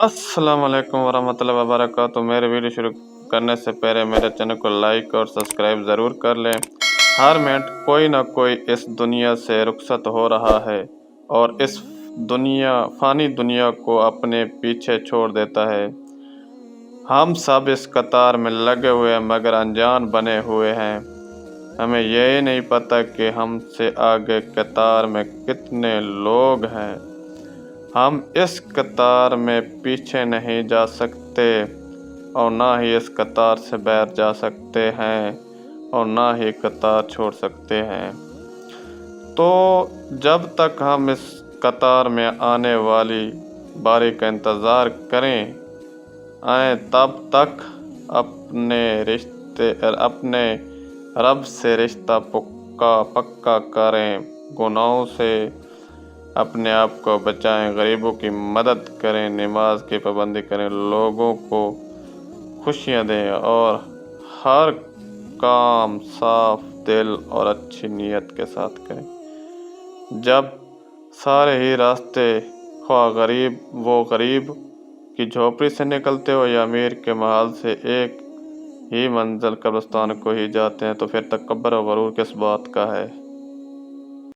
अस्सलाम वालेकुम वरहमतुल्लाहि वबरकातुहू। मेरे वीडियो शुरू करने से पहले मेरे चैनल को लाइक और सब्सक्राइब ज़रूर कर लें। हर मिनट कोई ना कोई इस दुनिया से रुखसत हो रहा है और इस फ़ानी दुनिया को अपने पीछे छोड़ देता है। हम सब इस कतार में लगे हुए हैं मगर अनजान बने हुए हैं। हमें ये नहीं पता कि हमसे आगे कतार में कितने लोग हैं। हम इस कतार में पीछे नहीं जा सकते और ना ही इस कतार से बाहर जा सकते हैं और ना ही कतार छोड़ सकते हैं। तो जब तक हम इस कतार में आने वाली बारी का इंतज़ार आए तब तक अपने रब से रिश्ता पक्का करें, गुनाहों से अपने आप को बचाएं, गरीबों की मदद करें, नमाज की पाबंदी करें, लोगों को खुशियां दें और हर काम साफ दिल और अच्छी नीयत के साथ करें। जब सारे ही रास्ते वो गरीब की झोपड़ी से निकलते हो या अमीर के महल से एक ही मंजिल कब्रिस्तान को ही जाते हैं, तो फिर तकब्बुर और गरूर किस बात का है।